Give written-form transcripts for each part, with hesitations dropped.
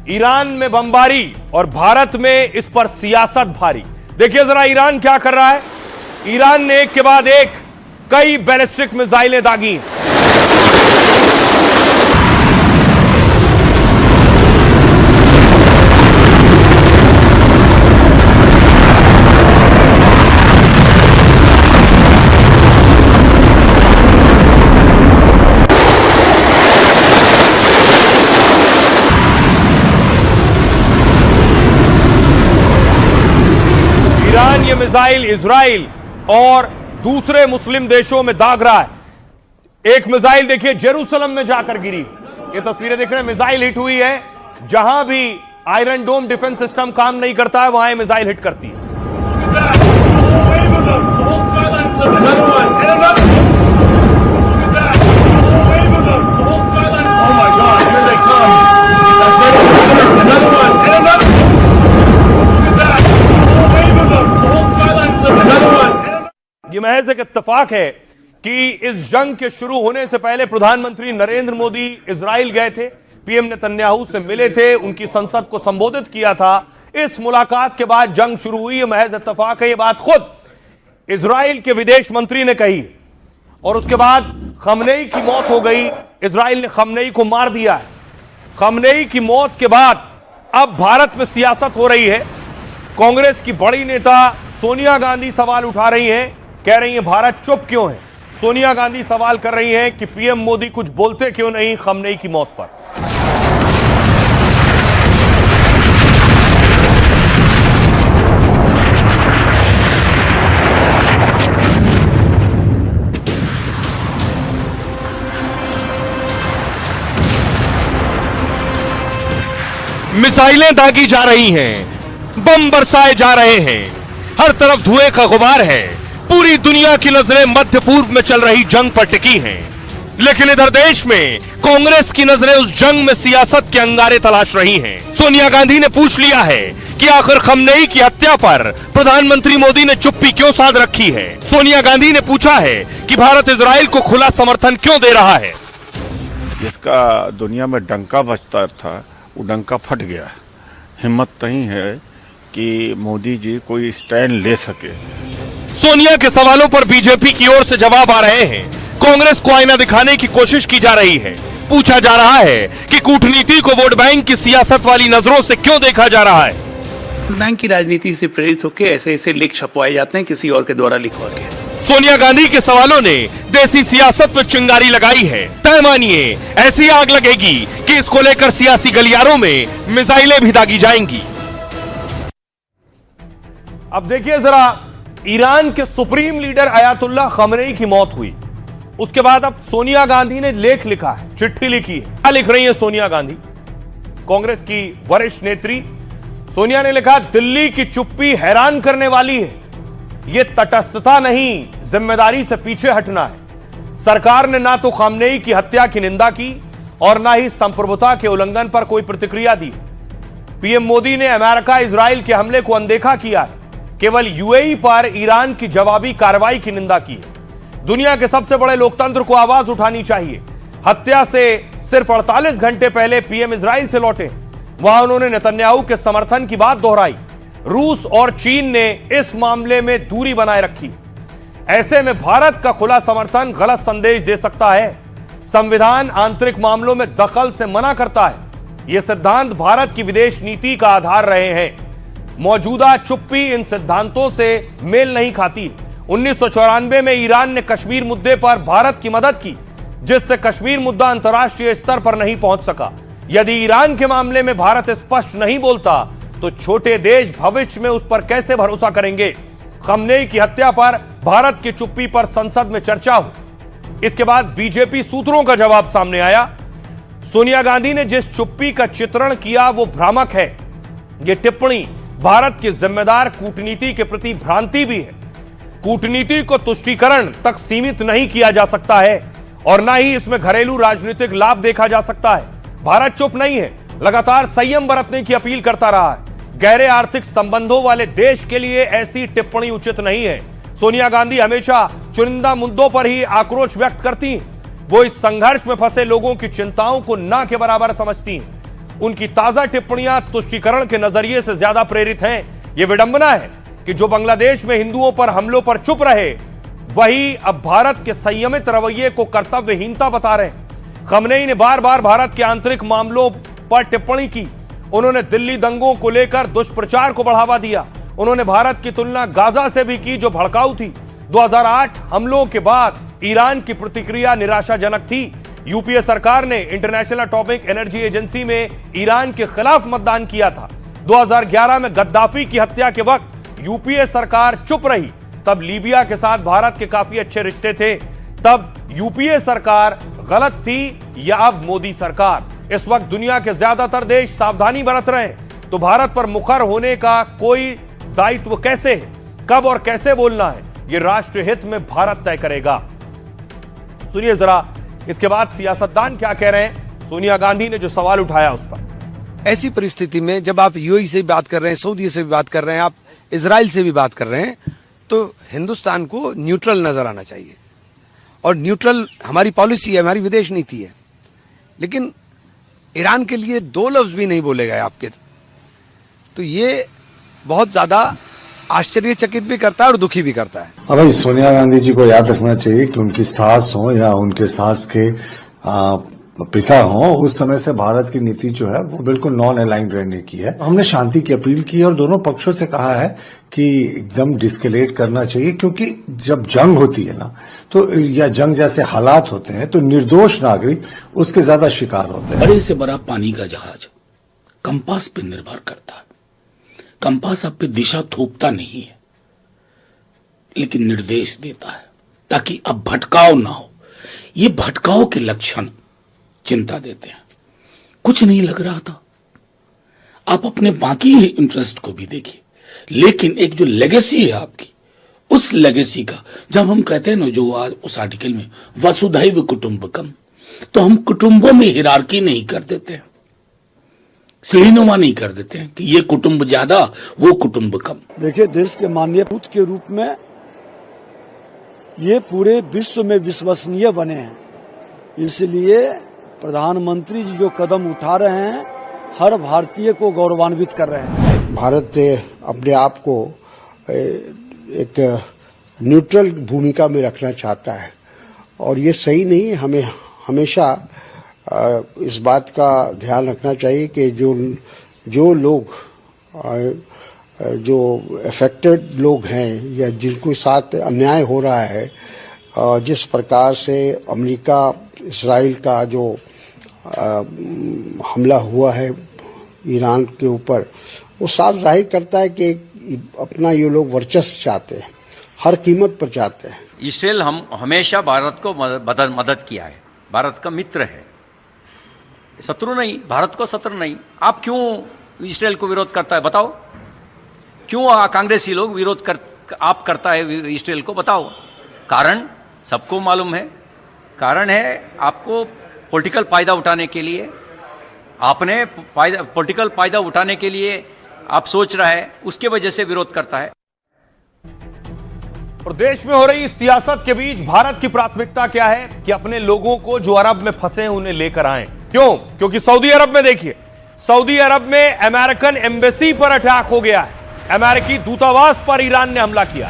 Iran में बमबारी और भारत में इस पर सियासत भारी। देखिए जरा ईरान क्या कर रहा है। ईरान ने एक के बाद एक कई बैलिस्टिक मिसाइलें दागी हैं। ईरान ये मिसाइल इजराइल और दूसरे मुस्लिम देशों में दाग रहा है। एक मिसाइल देखिए जेरूसलम में जाकर गिरी। ये तस्वीरें देख रहे हैं, मिसाइल हिट हुई है। जहां भी आयरन डोम डिफेंस सिस्टम काम नहीं करता है वहां ये मिसाइल हिट करती है। ये महज एक इत्तेफाक है कि इस जंग के शुरू होने से पहले प्रधानमंत्री नरेंद्र मोदी इजराइल गए थे, पीएम नेतन्याहू से मिले थे, उनकी संसद को संबोधित किया था। इस मुलाकात के बाद जंग शुरू हुई। महज इत्तेफाक है, ये बात खुद इजराइल के विदेश मंत्री ने कही। और उसके बाद खमनेई की मौत हो गई। इजराइल ने खमनेई को मार दिया है। खमनेई की मौत के बाद अब भारत में सियासत हो रही है। कांग्रेस की बड़ी नेता सोनिया गांधी सवाल उठा रही हैं, कह रही हैं भारत चुप क्यों है। सोनिया गांधी सवाल कर रही हैं कि पीएम मोदी कुछ बोलते क्यों नहीं खमनेई की मौत पर। मिसाइलें दागी जा रही हैं, बम बरसाए जा रहे हैं, हर तरफ धुएं का गुबार है। पूरी दुनिया की नजरें मध्य पूर्व में चल रही जंग पर टिकी हैं, लेकिन इधर देश में कांग्रेस की नजरें उस जंग में सियासत के अंगारे तलाश रही हैं। सोनिया गांधी ने पूछ लिया है कि आखिर खमनेई की हत्या पर प्रधानमंत्री मोदी ने चुप्पी क्यों साध रखी है। सोनिया गांधी ने पूछा है कि भारत इजराइल को खुला समर्थन क्यों दे रहा है। जिसका दुनिया में डंका बजता था वो डंका फट गया। हिम्मत नहीं है कि मोदी जी कोई स्टैंड ले सके। सोनिया के सवालों पर बीजेपी की ओर से जवाब आ रहे हैं। कांग्रेस को आईना दिखाने की कोशिश की जा रही है। पूछा जा रहा है कि कूटनीति को वोट बैंक की सियासत वाली नजरों से क्यों देखा जा रहा है। बैंक की राजनीति से प्रेरित होकर ऐसे ऐसे लिख छपवाए जाते हैं किसी और के द्वारा लिखवा के। सोनिया गांधी के सवालों ने देसी सियासत में चिंगारी लगाई है। तय मानिए ऐसी आग लगेगी कि इसको लेकर सियासी गलियारों में मिसाइलें भी दागी जाएंगी। अब देखिए जरा, ईरान के सुप्रीम लीडर अयातुल्लाह खमनेई की मौत हुई। उसके बाद अब सोनिया गांधी ने लेख लिखा है, चिट्ठी लिखी है। क्या लिख रही है सोनिया गांधी, कांग्रेस की वरिष्ठ नेत्री। सोनिया ने लिखा, दिल्ली की चुप्पी हैरान करने वाली है। यह तटस्थता नहीं, जिम्मेदारी से पीछे हटना है। सरकार ने ना तो खमनेई की हत्या की निंदा की और ना ही संप्रभुता के उल्लंघन पर कोई प्रतिक्रिया दी। पीएम मोदी ने अमेरिका इजराइल के हमले को अनदेखा किया है, केवल यूएई पर ईरान की जवाबी कार्रवाई की निंदा की है। दुनिया के सबसे बड़े लोकतंत्र को आवाज उठानी चाहिए। हत्या से सिर्फ 48 घंटे पहले पीएम इजराइल से लौटे, वहां उन्होंने नेतन्याहू के समर्थन की बात दोहराई। रूस और चीन ने इस मामले में दूरी बनाए रखी। ऐसे में भारत का खुला समर्थन गलत संदेश दे सकता है। संविधान आंतरिक मामलों में दखल से मना करता है। यह सिद्धांत भारत की विदेश नीति का आधार रहे हैं। मौजूदा चुप्पी इन सिद्धांतों से मेल नहीं खाती। 1994 में ईरान ने कश्मीर मुद्दे पर भारत की मदद की, जिससे कश्मीर मुद्दा अंतर्राष्ट्रीय स्तर पर नहीं पहुंच सका। यदि ईरान के मामले में भारत स्पष्ट नहीं बोलता तो छोटे देश भविष्य में उस पर कैसे भरोसा करेंगे। खमनेई की हत्या पर भारत की चुप्पी पर संसद में चर्चा हुई। इसके बाद बीजेपी सूत्रों का जवाब सामने आया। सोनिया गांधी ने जिस चुप्पी का चित्रण किया वो भ्रामक है। यह टिप्पणी भारत की जिम्मेदार कूटनीति के प्रति भ्रांति भी है। कूटनीति को तुष्टीकरण तक सीमित नहीं किया जा सकता है और ना ही इसमें घरेलू राजनीतिक लाभ देखा जा सकता है। भारत चुप नहीं है, लगातार संयम बरतने की अपील करता रहा है। गहरे आर्थिक संबंधों वाले देश के लिए ऐसी टिप्पणी उचित नहीं है। सोनिया गांधी हमेशा चुनिंदा मुद्दों पर ही आक्रोश व्यक्त करती हैं। वो इस संघर्ष में फंसे लोगों की चिंताओं को ना के बराबर समझती हैं। उनकी ताजा टिप्पणियां तुष्टीकरण के नजरिए से ज्यादा प्रेरित हैं। यह विडंबना है कि जो बांग्लादेश में हिंदुओं पर हमलों पर चुप रहे, वही अब भारत के संयमित रवैये को कर्तव्यहीनता बता रहे हैं। खमनेई ने बार बार भारत के आंतरिक मामलों पर टिप्पणी की। उन्होंने दिल्ली दंगों को लेकर दुष्प्रचार को बढ़ावा दिया। उन्होंने भारत की तुलना गाजा से भी की, जो भड़काऊ थी। 2008 हमलों के बाद ईरान की प्रतिक्रिया निराशाजनक थी। यूपीए सरकार ने इंटरनेशनल एटॉमिक एनर्जी एजेंसी में ईरान के खिलाफ मतदान किया था। 2011 में गद्दाफी की हत्या के वक्त यूपीए सरकार चुप रही। तब लीबिया के साथ भारत के काफी अच्छे रिश्ते थे। तब यूपीए सरकार गलत थी या अब मोदी सरकार? इस वक्त दुनिया के ज्यादातर देश सावधानी बरत रहे हैं, तो भारत पर मुखर होने का कोई दायित्व कैसे है? कब और कैसे बोलना है, यह राष्ट्र हित में भारत तय करेगा। सुनिए जरा इसके बाद सियासतदान क्या कह रहे हैं। सोनिया गांधी ने जो सवाल उठाया उस पर। ऐसी परिस्थिति में जब आप यूएई से भी बात कर रहे हैं, सऊदी से भी बात कर रहे हैं, आप इजराइल से भी बात कर रहे हैं, तो हिंदुस्तान को न्यूट्रल नजर आना चाहिए। और न्यूट्रल हमारी पॉलिसी है, हमारी विदेश नीति है। लेकिन ईरान के लिए दो लफ्ज भी नहीं बोले गए आपके, तो ये बहुत ज्यादा आश्चर्यचकित भी करता है और दुखी भी करता है। अब भाई सोनिया गांधी जी को याद रखना चाहिए कि उनकी सास हो या उनके सास के पिता हो, उस समय से भारत की नीति जो है वो बिल्कुल नॉन अलाइंड रहने की है। हमने शांति की अपील की और दोनों पक्षों से कहा है कि एकदम डिस्केलेट करना चाहिए, क्योंकि जब जंग होती है ना, तो या जंग जैसे हालात होते हैं तो निर्दोष नागरिक उसके ज्यादा शिकार होते हैं। बड़े से बड़ा पानी का जहाज कंपास पे निर्भर करता है। कंपास आप पे दिशा थोपता नहीं है, लेकिन निर्देश देता है ताकि अब भटकाव ना हो। ये भटकाव के लक्षण चिंता देते हैं। कुछ नहीं लग रहा था, आप अपने बाकी इंटरेस्ट को भी देखिए, लेकिन एक जो लेगेसी है आपकी, उस लेगेसी का जब हम कहते हैं ना, जो आज उस आर्टिकल में वसुधैव कुटुंबकम, तो हम कुटुंबों में हिरार्की नहीं कर देते हैं, सीढ़ीनुमा नहीं कर देते हैं कि ये कुटुंब ज्यादा वो कुटुंब कम। देखिए, देश के माननीय पूत के रूप में ये पूरे विश्व में विश्वसनीय बने हैं। इसलिए प्रधानमंत्री जी जो कदम उठा रहे हैं, हर भारतीय को गौरवान्वित कर रहे हैं। भारत अपने आप को एक न्यूट्रल भूमिका में रखना चाहता है और ये सही नहीं है। हमें हमेशा इस बात का ध्यान रखना चाहिए कि जो लोग जो अफेक्टेड लोग हैं या जिनको साथ अन्याय हो रहा है, जिस प्रकार से अमेरिका इजराइल का जो हमला हुआ है ईरान के ऊपर, वो साफ जाहिर करता है कि अपना ये लोग वर्चस्व चाहते हैं, हर कीमत पर चाहते हैं। इसराइल हम हमेशा भारत को मदद किया है, भारत का मित्र है, शत्रु नहीं, भारत को शत्रु नहीं। आप क्यों इसराइल को विरोध करता है बताओ? क्यों कांग्रेसी लोग विरोध आप करता है इसराइल को, बताओ? कारण सबको मालूम है। कारण है आपको पॉलिटिकल फायदा उठाने के लिए, आपने पॉलिटिकल फायदा उठाने के लिए आप सोच रहा है, उसके वजह से विरोध करता है। और देश में हो रही सियासत के बीच भारत की प्राथमिकता क्या है कि अपने लोगों को जो अरब में फंसे हैं उन्हें लेकर आएं। क्यों? क्योंकि सऊदी अरब में देखिए, सऊदी अरब में अमेरिकन एम्बेसी पर अटैक हो गया है। अमेरिकी दूतावास पर ईरान ने हमला किया।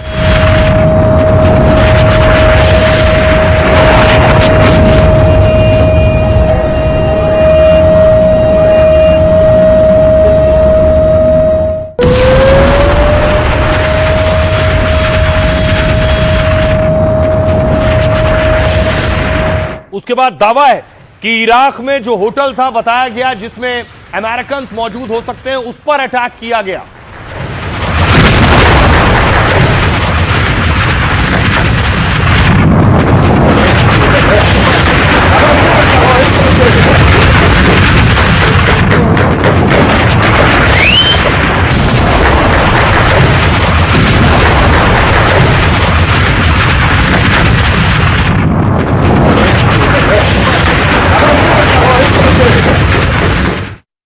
उसके बाद दावा है कि इराक में जो होटल था बताया गया जिसमें अमेरिकन मौजूद हो सकते हैं, उस पर अटैक किया गया।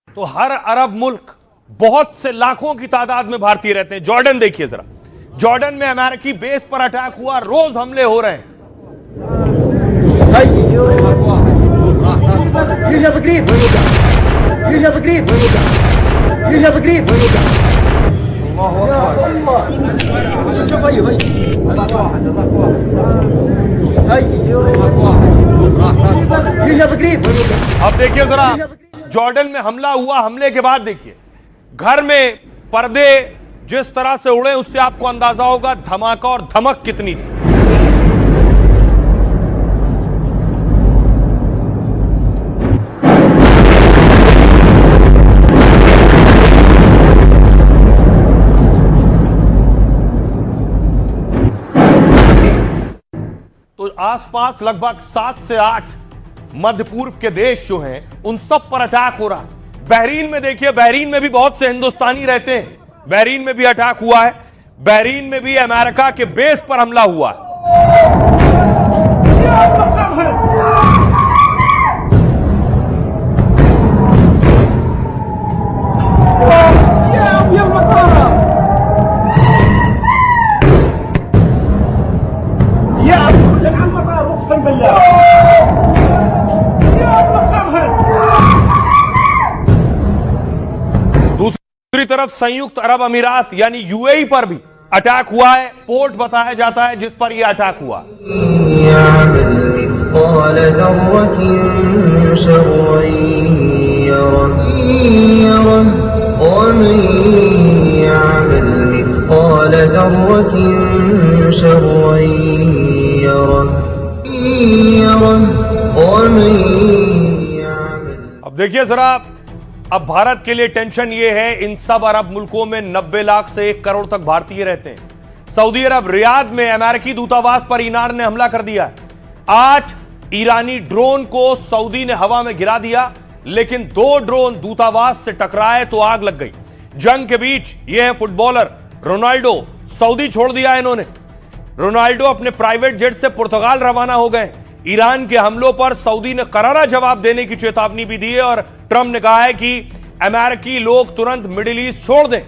तो हर अरब मुल्क बहुत से लाखों की तादाद में भारतीय रहते हैं। जॉर्डन देखिए जरा, जॉर्डन में अमेरिकी बेस पर अटैक हुआ, रोज हमले हो रहे हैं। अब देखिए जरा, जॉर्डन में हमला हुआ, हमले के बाद देखिए घर में पर्दे जिस तरह से उड़े, उससे आपको अंदाजा होगा धमाका और धमक कितनी थी। तो आसपास लगभग 7 से 8 मध्य पूर्व के देश जो हैं उन सब पर अटैक हो रहा है। बहरीन में देखिए, बहरीन में भी बहुत से हिंदुस्तानी रहते हैं, बहरीन में भी अटैक हुआ है। बहरीन में भी अमेरिका के बेस पर हमला हुआ है। दूसरी तरफ संयुक्त अरब अमीरात यानी यूएई पर भी अटैक हुआ है। पोर्ट बताया जाता है जिस पर यह अटैक हुआ। अब देखिए जरा, अब भारत के लिए टेंशन यह है, इन सब अरब मुल्कों में 90 लाख से 1 करोड़ तक भारतीय रहते हैं। सऊदी अरब रियाद में अमेरिकी दूतावास पर ईरान ने हमला कर दिया। 8 ईरानी ड्रोन को सऊदी ने हवा में गिरा दिया, लेकिन 2 ड्रोन दूतावास से टकराए तो आग लग गई। जंग के बीच यह है फुटबॉलर रोनाल्डो, सऊदी छोड़ दिया इन्होंने। रोनाल्डो अपने प्राइवेट जेट से पुर्तगाल रवाना हो गए। ईरान के हमलों पर सऊदी ने करारा जवाब देने की चेतावनी भी दी है और ट्रंप ने कहा है कि अमेरिकी लोग तुरंत मिडिल ईस्ट छोड़ दें।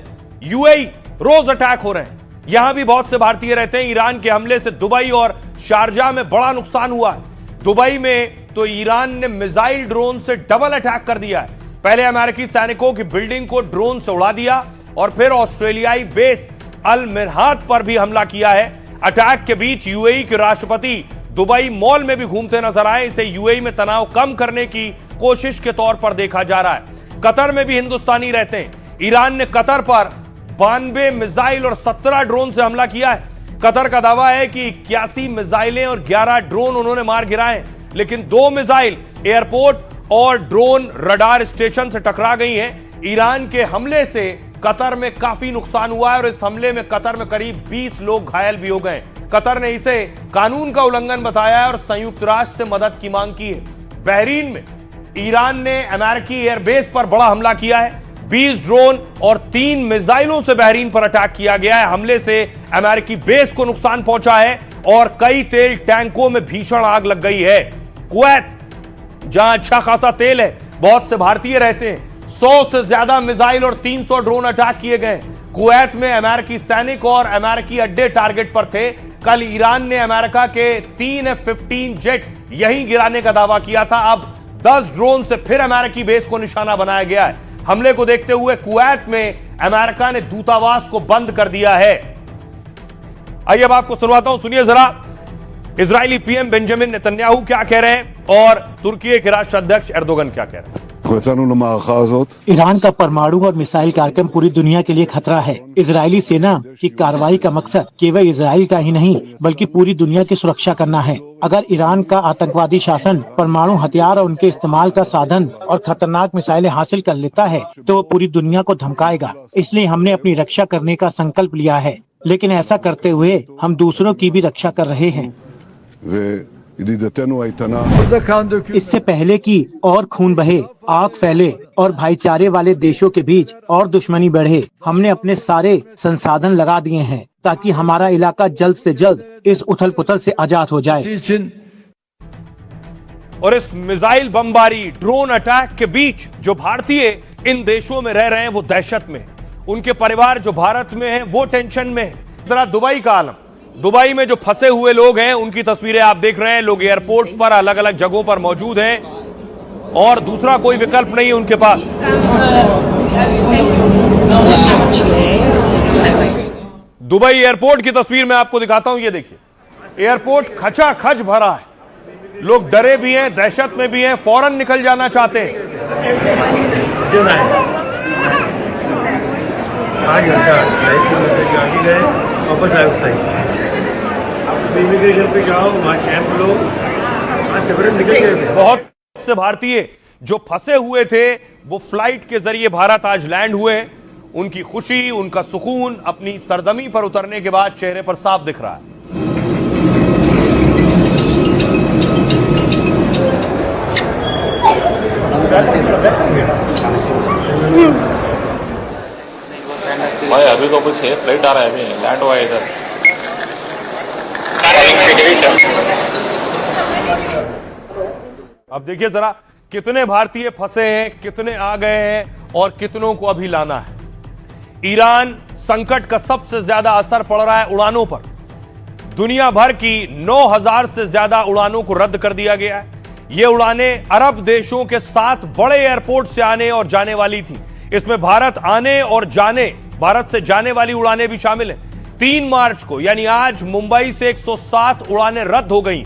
यूएई रोज अटैक हो रहे हैं, यहां भी बहुत से भारतीय रहते हैं। ईरान के हमले से दुबई और शारजाह में बड़ा नुकसान हुआ है। दुबई में तो ईरान ने मिसाइल ड्रोन से डबल अटैक कर दिया है। पहले अमेरिकी सैनिकों की बिल्डिंग को ड्रोन से उड़ा दिया और फिर ऑस्ट्रेलियाई बेस अल मिरहात पर भी हमला किया है। अटैक के बीच यूएई के राष्ट्रपति दुबई मॉल में भी घूमते नजर आए। इसे यूएई में तनाव कम करने की कोशिश के तौर पर देखा जा रहा है। कतर में भी हिंदुस्तानी रहते हैं। ईरान ने कतर पर 92 मिसाइल और 17 ड्रोन से हमला किया है। कतर का दावा है कि 81 मिसाइलें और 11 ड्रोन उन्होंने मार गिराए, लेकिन 2 मिसाइल एयरपोर्ट और ड्रोन रडार स्टेशन से टकरा गई हैं। ईरान के हमले से कतर में काफी नुकसान हुआ है और इस हमले में कतर में करीब 20 लोग घायल भी हो गए। कतर ने इसे कानून का उल्लंघन बताया है और संयुक्त राष्ट्र से मदद की मांग की है। बहरीन में ईरान ने अमेरिकी एयरबेस पर बड़ा हमला किया है। 20 ड्रोन और 3 मिसाइलों से बहरीन पर अटैक किया गया है। हमले से अमेरिकी बेस को नुकसान पहुंचा है और कई तेल टैंकों में भीषण आग लग गई है। कुवैत, जहां अच्छा खासा तेल है, बहुत से भारतीय रहते हैं, 100 से ज्यादा मिसाइल और 300 ड्रोन अटैक किए गए। कुवैत में अमेरिकी सैनिक और अमेरिकी अड्डे टारगेट पर थे। कल ईरान ने अमेरिका के 3 F-15 जेट यहीं गिराने का दावा किया था। अब 10 ड्रोन से फिर अमेरिकी बेस को निशाना बनाया गया है। हमले को देखते हुए कुवैत में अमेरिका ने दूतावास को बंद कर दिया है। आइए अब आपको सुनवाता हूं, सुनिए जरा इजरायली पीएम बेंजामिन नेतन्याहू क्या कह रहे हैं और तुर्की के राष्ट्राध्यक्ष एर्दोगन क्या कह रहे हैं। ईरान का परमाणु और मिसाइल कार्यक्रम पूरी दुनिया के लिए खतरा है। इजरायली सेना की कार्रवाई का मकसद केवल इजराइल का ही नहीं बल्कि पूरी दुनिया की सुरक्षा करना है। अगर ईरान का आतंकवादी शासन परमाणु हथियार और उनके इस्तेमाल का साधन और खतरनाक मिसाइलें हासिल कर लेता है तो पूरी दुनिया को धमकाएगा। इसलिए हमने अपनी रक्षा करने का संकल्प लिया है, लेकिन ऐसा करते हुए हम दूसरों की भी रक्षा कर रहे हैं। इससे पहले कि और खून बहे, आग फैले और भाईचारे वाले देशों के बीच और दुश्मनी बढ़े, हमने अपने सारे संसाधन लगा दिए हैं ताकि हमारा इलाका जल्द से जल्द इस उथल पुथल से आजाद हो जाए। और इस मिसाइल बमबारी, ड्रोन अटैक के बीच जो भारतीय इन देशों में रह रहे हैं वो दहशत में, उनके परिवार जो भारत में हैं वो टेंशन में है। जरा दुबई का आलम, दुबई में जो फंसे हुए लोग हैं उनकी तस्वीरें आप देख रहे हैं। लोग एयरपोर्ट्स पर अलग अलग जगहों पर मौजूद हैं। और दूसरा कोई विकल्प नहीं है उनके पास। दुबई एयरपोर्ट की तस्वीर मैं आपको दिखाता हूं। ये देखिए, एयरपोर्ट खचाखच भरा है। लोग डरे भी हैं, दहशत में भी हैं, फौरन निकल जाना चाहते हैं। 5 घंटा गए, वापस आए उतना ही। आप इमिग्रेशन पे जाओ, वहाँ कैंप लो, निकल गए। बहुत से भारतीय जो फंसे हुए थे वो फ्लाइट के जरिए भारत आज लैंड हुए हैं। उनकी खुशी, उनका सुकून अपनी सरजमी पर उतरने के बाद चेहरे पर साफ दिख रहा है। भाई अभी तो कुछ सेफ फ्लाइट आ रहा है, अभी लैंड हुआ है इधर। अब देखिए जरा, कितने भारतीय फंसे हैं, कितने आ गए हैं और कितनों को अभी लाना है। ईरान संकट का सबसे ज्यादा असर पड़ रहा है उड़ानों पर। दुनिया भर की 9000 से ज्यादा उड़ानों को रद्द कर दिया गया है। ये उड़ानें अरब देशों के 7 बड़े एयरपोर्ट से आने और जाने वाली थी। इसमें भारत आने और भारत से जाने वाली उड़ानें भी शामिल हैं। 3 मार्च को यानी आज मुंबई से 107 उड़ानें रद्द हो गई।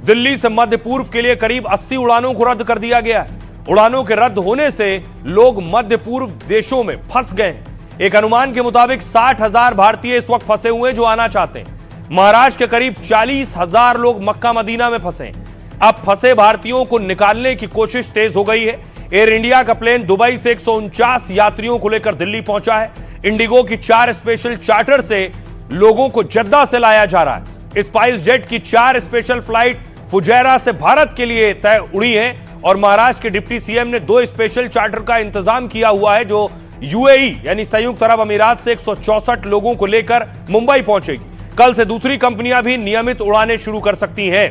दिल्ली से मध्य पूर्व के लिए करीब 80 उड़ानों को रद्द कर दिया गया है। उड़ानों के रद्द होने से लोग मध्य पूर्व देशों में फंस गए हैं। एक अनुमान के मुताबिक 60,000 भारतीय इस वक्त फंसे हुए हैं जो आना चाहते हैं। महाराष्ट्र के करीब 40,000 लोग मक्का मदीना में फंसे हैं। अब फंसे भारतीयों को निकालने की कोशिश तेज हो गई है। एयर इंडिया का प्लेन दुबई से 149 यात्रियों को लेकर दिल्ली पहुंचा है। इंडिगो की 4 स्पेशल चार्टर से लोगों को जद्दा से लाया जा रहा है। स्पाइस जेट की 4 स्पेशल फ्लाइट फुजैरा से भारत के लिए तय उड़ी है और महाराष्ट्र के डिप्टी सीएम ने 2 स्पेशल चार्टर का इंतजाम किया हुआ है जो यूएई यानी संयुक्त अरब अमीरात से 164 लोगों को लेकर मुंबई पहुंचेगी। कल से दूसरी कंपनियां भी नियमित उड़ानें शुरू कर सकती हैं।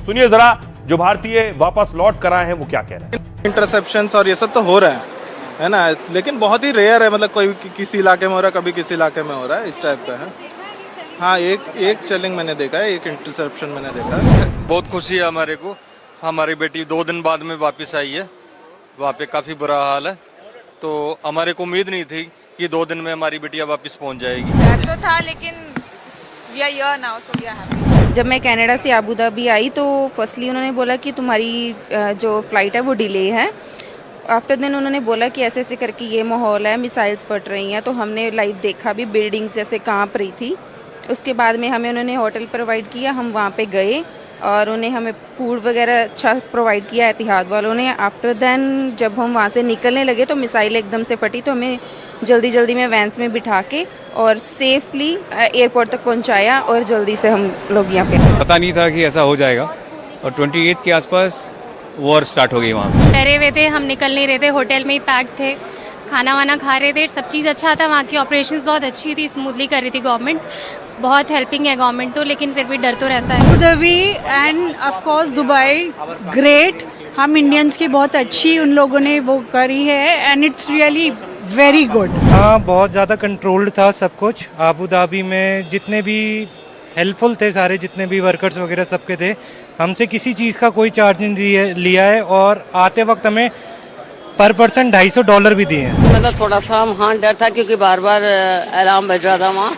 सुनिए जरा, जो भारतीय वापस लौट कर आए हैं वो क्या कह रहे हैं। इंटरसेप्शंस और ये सब तो हो रहा है ना, लेकिन बहुत ही रेयर है। मतलब कोई किसी इलाके में हो रहा है, कभी किसी इलाके में हो रहा है, इस टाइप का है। हाँ, एक शेलिंग मैंने देखा है, एक इंटरसेप्शन मैंने देखा है। बहुत खुशी है हमारे को। हमारी बेटी 2 दिन बाद में वापस आई है। वहाँ पे काफ़ी बुरा हाल है, तो हमारे को उम्मीद नहीं थी कि 2 दिन में हमारी बेटियाँ वापस पहुँच जाएगी। डर तो था, लेकिन we are here now, so we are happy। जब मैं कनाडा से अबू धाबी आई तो फर्स्टली उन्होंने बोला कि तुम्हारी जो फ़्लाइट है वो डिले है। आफ्टर देन उन्होंने बोला कि ऐसे ऐसे करके ये माहौल है, मिसाइल्स फट रही हैं। तो हमने लाइव देखा भी, बिल्डिंग्स जैसे कांप रही थी। उसके बाद में हमें उन्होंने होटल प्रोवाइड किया, हम वहाँ पे गए और उन्हें हमें फूड वगैरह अच्छा प्रोवाइड किया एतिहाद वालों ने। आफ्टर देन जब हम वहाँ से निकलने लगे तो मिसाइल एकदम से फटी, तो हमें जल्दी जल्दी में वैन्स में बिठा के और सेफली एयरपोर्ट तक पहुँचाया और जल्दी से हम लोग यहाँ पे। पता नहीं था कि ऐसा हो जाएगा और 28 के आसपास वॉर स्टार्ट हो गई। वहाँ डरे हुए थे, हम निकल नहीं रहे थे, होटल में ही पैक थे, खाना वाना खा रहे थे, सब चीज़ अच्छा था। वहाँ की ऑपरेशंस बहुत अच्छी थी, स्मूथली कर रही थी गवर्नमेंट। बहुत हेल्पिंग है गवर्नमेंट तो, लेकिन फिर भी डर तो रहता है। Abu Dhabi end of course Dubai great. हम इंडियंस की बहुत अच्छी उन लोगों ने वो करी है and it's really very good. हाँ, बहुत ज़्यादा कंट्रोल्ड था सब कुछ। अबू धाबी में जितने भी हेल्पफुल थे सारे, जितने भी वर्कर्स वगैरह सबके थे। हमसे किसी चीज़ का कोई चार्ज नहीं लिया है और आते वक्त हमें पर पर्सन $250 भी दिए हैं। मतलब थोड़ा सा हाँ डर था क्योंकि बार बार अलार्म बज रहा था वहाँ,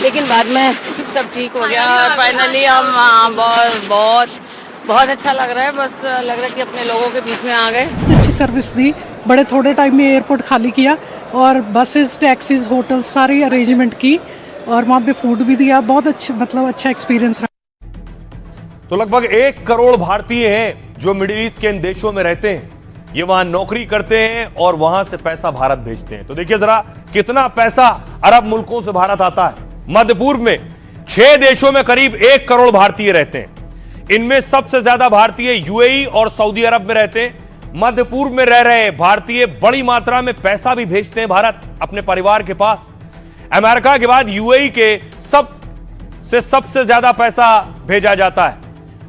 लेकिन बाद में सब ठीक हो गया। फाइनली हम बहुत अच्छा लग रहा है। बस लग रहा है कि अपने लोगों के बीच में आ गए। अच्छी सर्विस दी, बड़े थोड़े टाइम में एयरपोर्ट खाली किया और बसेस, टैक्सीज, होटल सारी अरेंजमेंट की और वहाँ पे फूड भी दिया। बहुत अच्छा, मतलब अच्छा एक्सपीरियंस रहा। तो लगभग 1 करोड़ भारतीय हैं जो मिडिल ईस्ट के इन देशों में रहते हैं। ये वहां नौकरी करते हैं और वहां से पैसा भारत भेजते हैं। तो देखिए जरा, कितना पैसा अरब मुल्कों से भारत आता है। मध्य पूर्व में 6 देशों में करीब 1 करोड़ भारतीय रहते हैं। इनमें सबसे ज्यादा भारतीय यूएई और सऊदी अरब में रहते हैं। मध्य पूर्व में रह रहे भारतीय बड़ी मात्रा में पैसा भी भेजते हैं भारत अपने परिवार के पास। अमेरिका के बाद यूएई के सबसे ज्यादा पैसा भेजा जाता है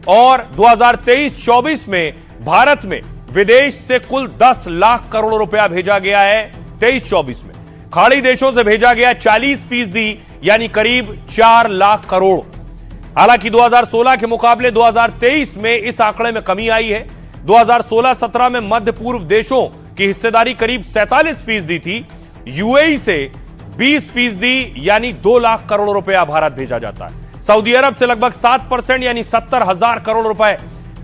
और 2023-24 में भारत में विदेश से कुल 10 लाख करोड़ रुपया भेजा गया है। 23-24 में खाड़ी देशों से भेजा गया 40% यानी करीब 4 लाख करोड़। हालांकि 2016 के मुकाबले 2023 में इस आंकड़े में कमी आई है। 2016-17 में मध्य पूर्व देशों की हिस्सेदारी करीब 47% थी। यूएई से 20% यानी 2 लाख करोड़ रुपया भारत भेजा जाता है। सऊदी अरब से लगभग 7% यानी 70,000 करोड़ रुपए,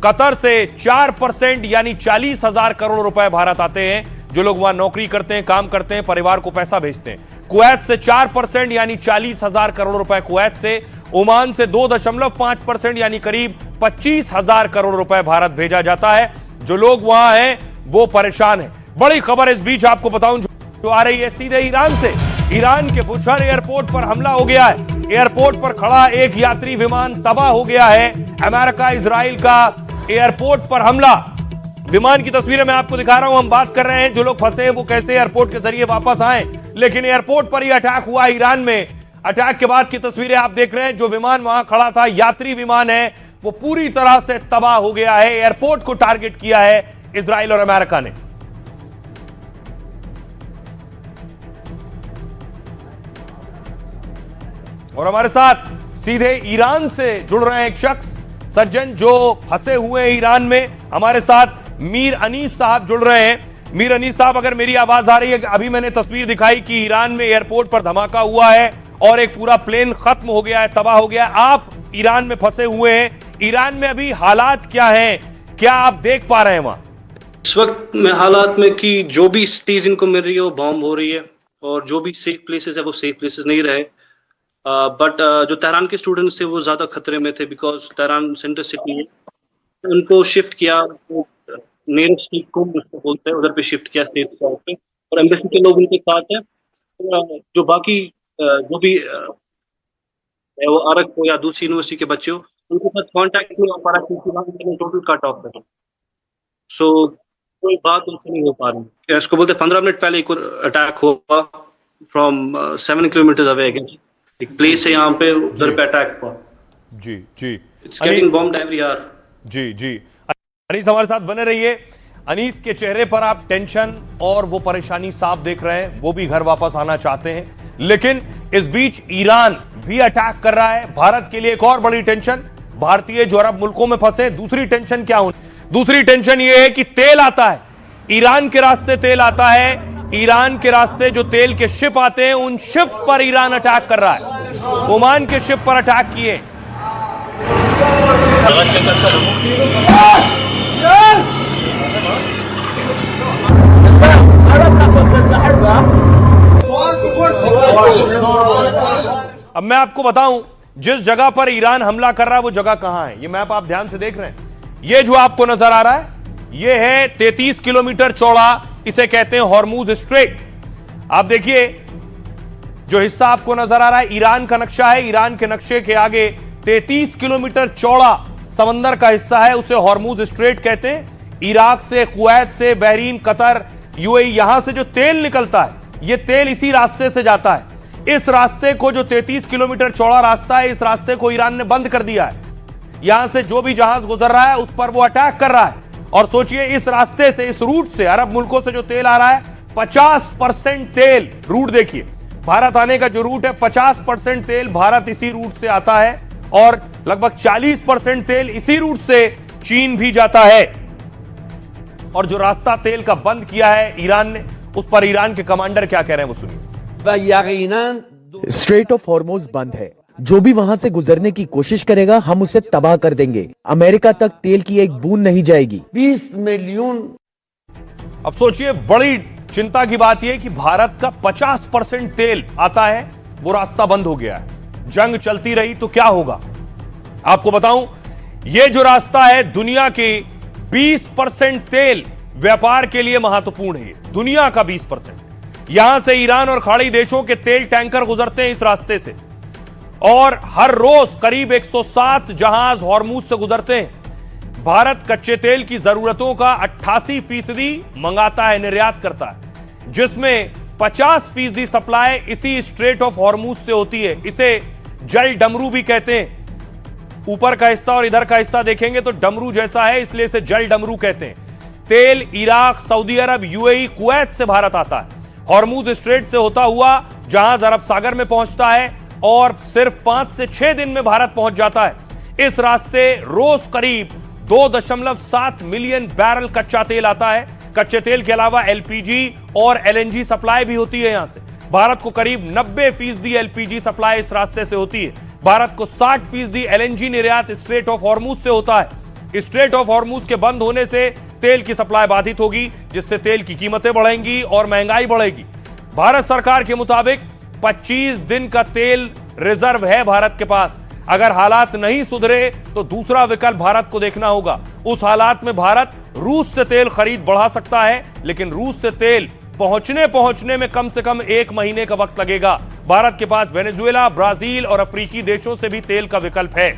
कतर से 4% यानी 40,000 करोड़ रुपए भारत आते हैं, जो लोग वहां नौकरी करते हैं, काम करते हैं, परिवार को पैसा भेजते हैं। कुवैत से 4% यानी 40,000 करोड़ रुपए कुवैत से। ओमान से 2.5% यानी करीब 25,000 करोड़ रुपए भारत भेजा जाता है। जो लोग वहां हैं वो परेशान हैं। बड़ी खबर इस बीच आपको बताऊं जो आ रही है सीधे ईरान से। ईरान के बुशहर एयरपोर्ट पर हमला हो गया है। एयरपोर्ट पर खड़ा एक यात्री विमान तबाह हो गया है। अमेरिका इजराइल का एयरपोर्ट पर हमला। विमान की तस्वीरें मैं आपको दिखा रहा हूं। हम बात कर रहे हैं जो लोग फंसे हैं वो कैसे एयरपोर्ट के जरिए वापस आए, लेकिन एयरपोर्ट पर ही अटैक हुआ ईरान में। अटैक के बाद की तस्वीरें आप देख रहे हैं। जो विमान वहां खड़ा था, यात्री विमान है, वो पूरी तरह से तबाह हो गया है। एयरपोर्ट को टारगेट किया है इजराइल और अमेरिका ने। और हमारे साथ सीधे ईरान से जुड़ रहे हैं एक शख्स, सज्जन जो फंसे हुए हैं ईरान में। हमारे साथ मीर अनीस साहब जुड़ रहे हैं। मीर अनीस साहब, अगर मेरी आवाज आ रही है, अभी मैंने तस्वीर दिखाई कि ईरान में एयरपोर्ट पर धमाका हुआ है और एक पूरा प्लेन खत्म हो गया है, तबाह हो गया है। आप ईरान में फंसे हुए हैं, ईरान में अभी हालात क्या हैं, क्या आप देख पा रहे हैं वहां इस वक्त में हालात में कि जो भी सिटीज इनको मिल रही है वो बॉम्ब हो रही है और जो भी सेफ प्लेसेस है वो सेफ प्लेसेस नहीं रहे। बट जो तेहरान के स्टूडेंट्स थे वो ज्यादा खतरे में थे बिकॉज तेहरान सेंटर सिटी है। उनको शिफ्ट किया नियरेस्ट को बोलते हैं, उधर पे शिफ्ट किया सेफ साइड पे, और एम्बेसी के लोग उनके साथ है। जो बाकी जो भी वो अरक हो या दूसरी यूनिवर्सिटी के बच्चे हो, उनके साथ कांटेक्ट नहीं हो पा रहा क्योंकि टोटल कट ऑफ है। सो कोई बात उनसे नहीं हो पा रही। इसको बोलते 15 मिनट पहले एक अटैक हुआ फ्रॉम 7 किलोमीटर अवे अगेंस्ट एक प्लेस है यहाँ पे, उधर पे अटैक हुआ। जी जी, it's getting bombed every hour. जी जी, अनीस हमारे साथ बने रहिए। अनीस के चेहरे पर आप टेंशन और वो परेशानी साफ देख रहे हैं। वो भी घर वापस आना चाहते हैं, लेकिन इस बीच ईरान भी अटैक कर रहा है। भारत के लिए एक और बड़ी टेंशन, भारतीय जो अरब मुल्कों में फंसे। दूसरी टेंशन क्या होनी? दूसरी टेंशन ये है कि तेल आता है, ईरान के रास्ते तेल आता है। ईरान के रास्ते जो तेल के शिप आते हैं, उन शिप्स पर ईरान अटैक कर रहा है। ओमान के शिप पर अटैक किए। अब मैं आपको बताऊं जिस जगह पर ईरान हमला कर रहा है वो जगह कहां है। ये मैप आप ध्यान से देख रहे हैं। ये जो आपको नजर आ रहा है, ये है 33 किलोमीटर चौड़ा, इसे कहते हैं हॉर्मुज स्ट्रेट। आप देखिए जो हिस्सा आपको नजर आ रहा है ईरान का नक्शा है। ईरान के नक्शे के आगे 33 किलोमीटर चौड़ा समंदर का हिस्सा है, उसे हॉर्मुज स्ट्रेट कहते हैं। इराक से, कुवैत से, बहरीन, कतर, यूएई, यहां से जो तेल निकलता है, ये तेल इसी रास्ते से जाता है। इस रास्ते को, जो 33 किलोमीटर चौड़ा रास्ता है, इस रास्ते को ईरान ने बंद कर दिया है। यहां से जो भी जहाज गुजर रहा है उस पर वो अटैक कर रहा है। और सोचिए इस रास्ते से, इस रूट से अरब मुल्कों से जो तेल आ रहा है, 50% तेल, रूट देखिए, भारत आने का जो रूट है, 50% तेल भारत इसी रूट से आता है और लगभग 40% तेल इसी रूट से चीन भी जाता है। और जो रास्ता तेल का बंद किया है ईरान ने, उस पर ईरान के कमांडर क्या कह रहे हैं वो सुनिए। स्ट्रेट ऑफ हॉर्मुज बंद है, जो भी वहां से गुजरने की कोशिश करेगा हम उसे तबाह कर देंगे। अमेरिका तक तेल की एक बूंद नहीं जाएगी। 20 मिलियन। अब सोचिए, बड़ी चिंता की बात यह कि भारत का 50% तेल आता है, वो रास्ता बंद हो गया है। जंग चलती रही तो क्या होगा? आपको बताऊं, यह जो रास्ता है, दुनिया के 20% तेल व्यापार के लिए महत्वपूर्ण है। दुनिया का 20%। यहां से ईरान और खाड़ी देशों के तेल टैंकर गुजरते हैं इस रास्ते से, और हर रोज करीब 107 जहाज हॉर्मुज से गुजरते हैं। भारत कच्चे तेल की जरूरतों का 88% मंगाता है, निर्यात करता है, जिसमें 50% सप्लाई इसी स्ट्रेट ऑफ हॉर्मुज से होती है। इसे जल डमरू भी कहते हैं। ऊपर का हिस्सा और इधर का हिस्सा देखेंगे तो डमरू जैसा है, इसलिए इसे जल डमरू कहते हैं। तेल इराक, सऊदी अरब, यूएई, कुवैत से भारत आता है। हॉर्मुज स्ट्रेट से होता हुआ जहाज अरब सागर में पहुंचता है और सिर्फ 5 से 6 दिन में भारत पहुंच जाता है। इस रास्ते रोज करीब 2.7 मिलियन बैरल कच्चा तेल आता है। कच्चे तेल के अलावा एलपीजी और एलएनजी सप्लाई भी होती है। यहां से भारत को करीब 90% एलपीजी सप्लाई इस रास्ते से होती है। भारत को 60% एलएनजी निर्यात स्ट्रेट ऑफ हॉर्मुज से होता है। स्ट्रेट ऑफ हॉर्मुज के बंद होने से तेल की सप्लाई बाधित होगी, जिससे तेल की कीमतें बढ़ेंगी और महंगाई बढ़ेगी। भारत सरकार के मुताबिक 25 दिन का तेल रिजर्व है भारत के पास। अगर हालात नहीं सुधरे तो दूसरा विकल्प भारत को देखना होगा। उस हालात में भारत रूस से तेल खरीद बढ़ा सकता है, लेकिन रूस से तेल पहुंचने में कम से कम 1 महीने का वक्त लगेगा। भारत के पास वेनेजुएला, ब्राजील और अफ्रीकी देशों से भी तेल का विकल्प है।